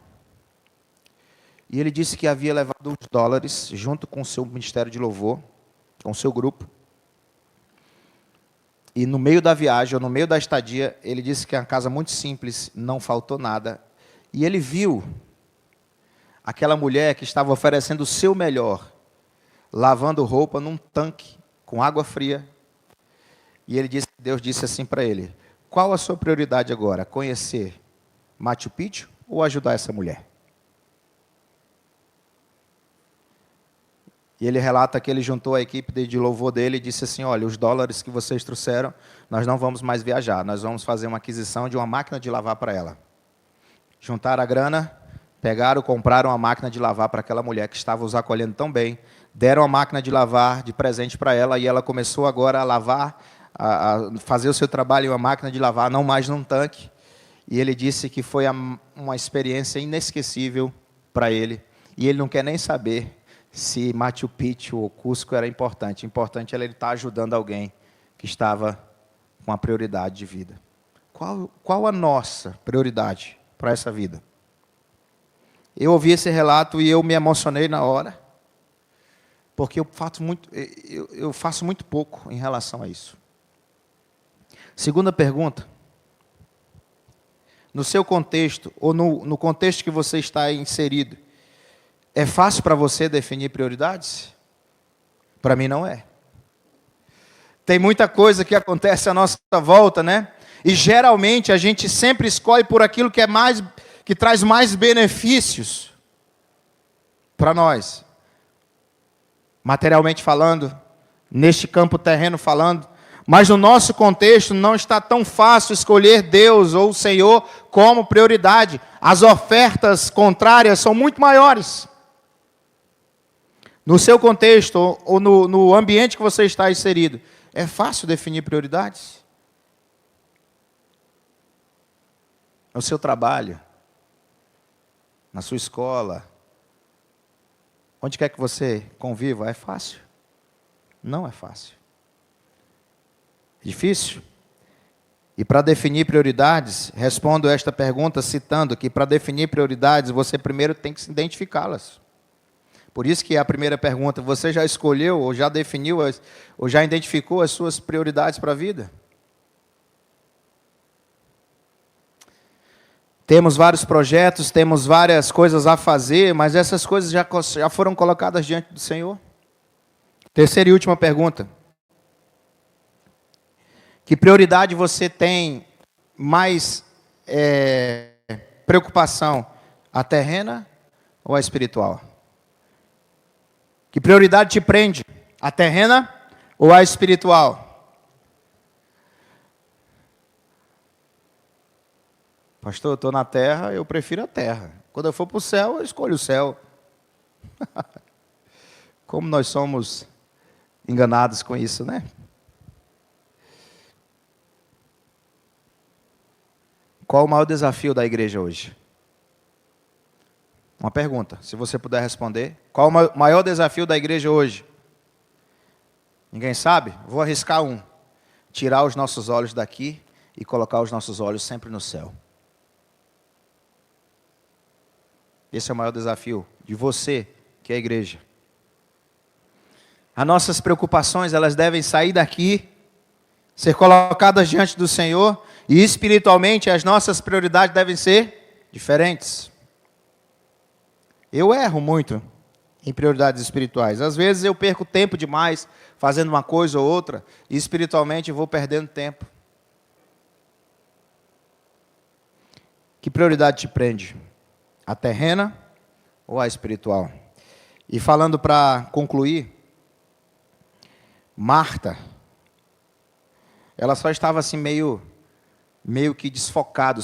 E ele disse que havia levado os dólares junto com o seu ministério de louvor, com o seu grupo. E no meio da viagem, ou no meio da estadia, ele disse que é uma casa muito simples, não faltou nada. E ele viu aquela mulher que estava oferecendo o seu melhor, lavando roupa num tanque com água fria. E Deus disse assim para ele: qual a sua prioridade agora? Conhecer Machu Picchu ou ajudar essa mulher? E ele relata que ele juntou a equipe de louvor dele e disse assim: olha, os dólares que vocês trouxeram, nós não vamos mais viajar, nós vamos fazer uma aquisição de uma máquina de lavar para ela. Juntaram a grana, Pegaram, compraram uma máquina de lavar para aquela mulher que estava os acolhendo tão bem, deram a máquina de lavar de presente para ela, e ela começou agora a lavar, a fazer o seu trabalho em uma máquina de lavar, não mais num tanque. E ele disse que foi uma experiência inesquecível para ele, e ele não quer nem saber se Machu Picchu ou Cusco era importante. O importante era ele estar ajudando alguém que estava com uma prioridade de vida. Qual a nossa prioridade para essa vida? Eu ouvi esse relato e eu me emocionei na hora, porque eu faço muito pouco em relação a isso. Segunda pergunta. No seu contexto, ou no contexto que você está inserido, é fácil para você definir prioridades? Para mim não é. Tem muita coisa que acontece à nossa volta, né? E geralmente a gente sempre escolhe por aquilo que que traz mais benefícios para nós. Materialmente falando, neste campo terreno falando, mas no nosso contexto não está tão fácil escolher Deus ou o Senhor como prioridade. As ofertas contrárias são muito maiores. No seu contexto ou no ambiente que você está inserido, é fácil definir prioridades? No seu trabalho, na sua escola, onde quer que você conviva, é fácil? Não é fácil. É difícil? E para definir prioridades, respondo esta pergunta citando que para definir prioridades, você primeiro tem que se identificá-las. Por isso que a primeira pergunta, você já escolheu, ou já definiu, ou já identificou as suas prioridades para a vida? Temos vários projetos, temos várias coisas a fazer, mas essas coisas já foram colocadas diante do Senhor? Terceira e última pergunta. Que prioridade você tem mais preocupação? A terrena ou a espiritual? Que prioridade te prende? A terrena ou a espiritual? Pastor, eu estou na terra, eu prefiro a terra. Quando eu for para o céu, eu escolho o céu. Como nós somos enganados com isso, né? Qual o maior desafio da igreja hoje? Uma pergunta, se você puder responder. Qual o maior desafio da igreja hoje? Ninguém sabe? Vou arriscar um. Tirar os nossos olhos daqui e colocar os nossos olhos sempre no céu. Esse é o maior desafio de você, que é a igreja. As nossas preocupações, elas devem sair daqui, ser colocadas diante do Senhor, e espiritualmente as nossas prioridades devem ser diferentes. Eu erro muito em prioridades espirituais. Às vezes eu perco tempo demais fazendo uma coisa ou outra, e espiritualmente vou perdendo tempo. Que prioridade te prende? A terrena ou a espiritual? E falando para concluir, Marta, ela só estava assim meio que desfocado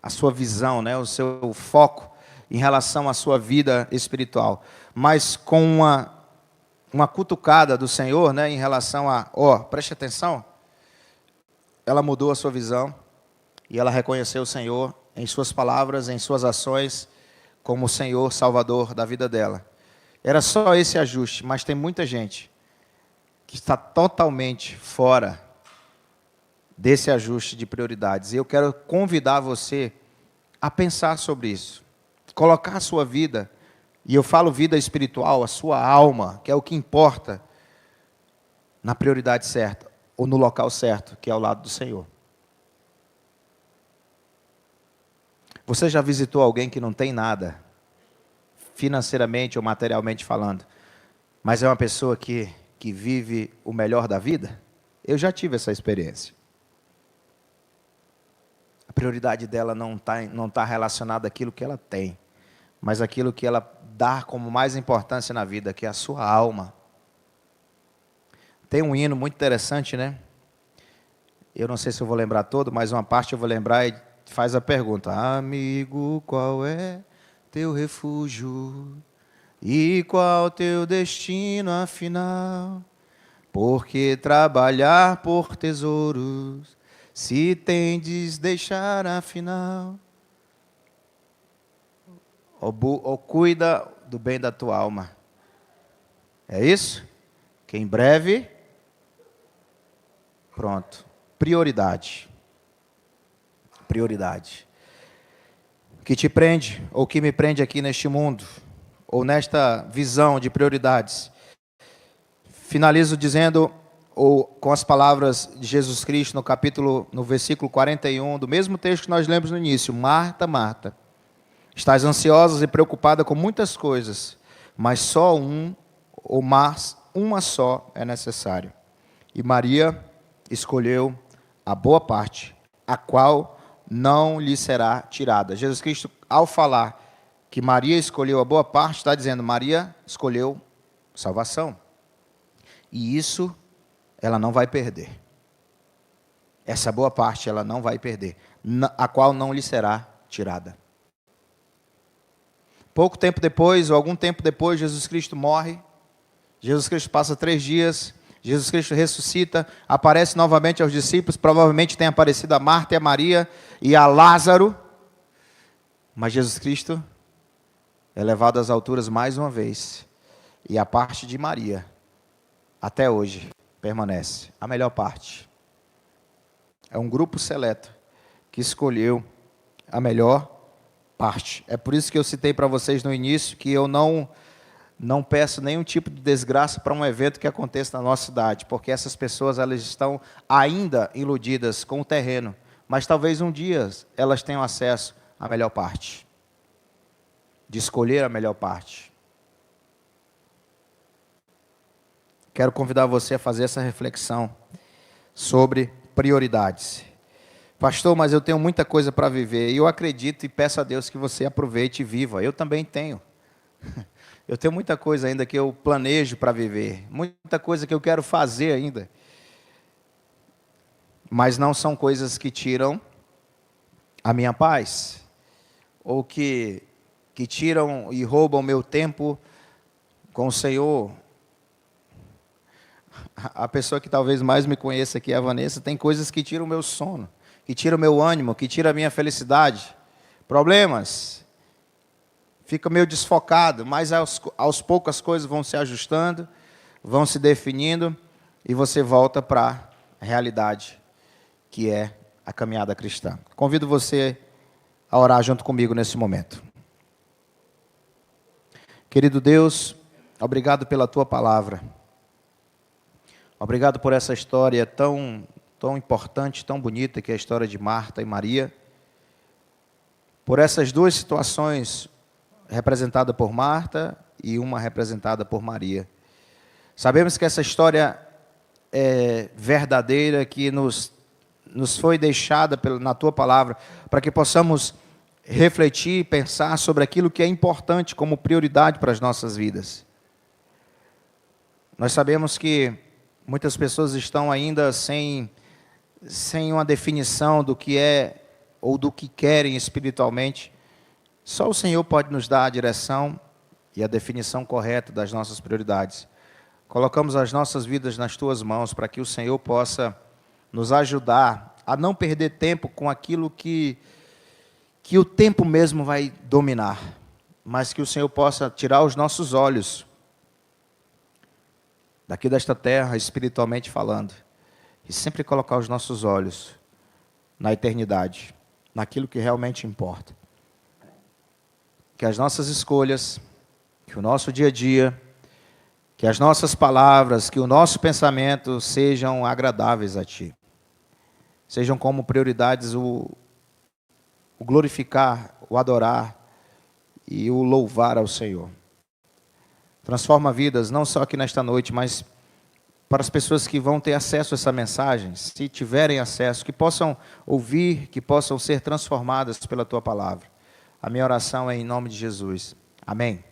a sua visão, né, o seu foco em relação à sua vida espiritual. Mas com uma cutucada do Senhor, né, em relação preste atenção, ela mudou a sua visão e ela reconheceu o Senhor em suas palavras, em suas ações, como o Senhor Salvador da vida dela. Era só esse ajuste, mas tem muita gente que está totalmente fora desse ajuste de prioridades. E eu quero convidar você a pensar sobre isso. Colocar a sua vida, e eu falo vida espiritual, a sua alma, que é o que importa, na prioridade certa, ou no local certo, que é ao lado do Senhor. Você já visitou alguém que não tem nada, financeiramente ou materialmente falando, mas é uma pessoa que vive o melhor da vida? Eu já tive essa experiência. A prioridade dela não tá relacionada àquilo que ela tem, mas àquilo que ela dá como mais importância na vida, que é a sua alma. Tem um hino muito interessante, né? Eu não sei se eu vou lembrar todo, mas uma parte eu vou lembrar e faz a pergunta: amigo, qual é teu refúgio e qual teu destino afinal? Porque trabalhar por tesouros, se tendes deixar afinal? Ou cuida do bem da tua alma. É isso? Que em breve, pronto. Prioridade. Prioridade. Que te prende, ou que me prende aqui neste mundo, ou nesta visão de prioridades. Finalizo dizendo, ou com as palavras de Jesus Cristo no versículo 41, do mesmo texto que nós lemos no início. Marta, Marta, estás ansiosa e preocupada com muitas coisas, mas só uma só é necessário. E Maria escolheu a boa parte, a qual não lhe será tirada. Jesus Cristo, ao falar que Maria escolheu a boa parte, está dizendo, Maria escolheu salvação. E isso ela não vai perder. Essa boa parte ela não vai perder, a qual não lhe será tirada. Pouco tempo depois, ou algum tempo depois, Jesus Cristo morre. Jesus Cristo passa 3 dias, Jesus Cristo ressuscita, aparece novamente aos discípulos, provavelmente tem aparecido a Marta e a Maria e a Lázaro. Mas Jesus Cristo é levado às alturas mais uma vez. E a parte de Maria, até hoje, permanece. A melhor parte. É um grupo seleto que escolheu a melhor parte. É por isso que eu citei para vocês no início que eu não peço nenhum tipo de desgraça para um evento que aconteça na nossa cidade, porque essas pessoas elas estão ainda iludidas com o terreno, mas talvez um dia elas tenham acesso à melhor parte, de escolher a melhor parte. Quero convidar você a fazer essa reflexão sobre prioridades. Pastor, mas eu tenho muita coisa para viver, e eu acredito e peço a Deus que você aproveite e viva. Eu também tenho. Eu tenho muita coisa ainda que eu planejo para viver, muita coisa que eu quero fazer ainda. Mas não são coisas que tiram a minha paz, ou que tiram e roubam meu tempo com o Senhor. A pessoa que talvez mais me conheça aqui, a Vanessa, tem coisas que tiram o meu sono, que tiram o meu ânimo, que tiram a minha felicidade. Problemas. Fica meio desfocado, mas aos poucos as coisas vão se ajustando, vão se definindo, e você volta para a realidade, que é a caminhada cristã. Convido você a orar junto comigo nesse momento. Querido Deus, obrigado pela Tua palavra. Obrigado por essa história tão importante, tão bonita, que é a história de Marta e Maria. Por essas 2 situações, representada por Marta e uma representada por Maria. Sabemos que essa história é verdadeira, que nos foi deixada na Tua palavra, para que possamos refletir e pensar sobre aquilo que é importante como prioridade para as nossas vidas. Nós sabemos que muitas pessoas estão ainda sem uma definição do que é ou do que querem espiritualmente. Só o Senhor pode nos dar a direção e a definição correta das nossas prioridades. Colocamos as nossas vidas nas Tuas mãos para que o Senhor possa nos ajudar a não perder tempo com aquilo que o tempo mesmo vai dominar, mas que o Senhor possa tirar os nossos olhos daqui desta terra, espiritualmente falando, e sempre colocar os nossos olhos na eternidade, naquilo que realmente importa. Que as nossas escolhas, que o nosso dia a dia, que as nossas palavras, que o nosso pensamento sejam agradáveis a Ti. Sejam como prioridades o glorificar, o adorar e o louvar ao Senhor. Transforma vidas, não só aqui nesta noite, mas para as pessoas que vão ter acesso a essa mensagem, se tiverem acesso, que possam ouvir, que possam ser transformadas pela Tua palavra. A minha oração é em nome de Jesus. Amém.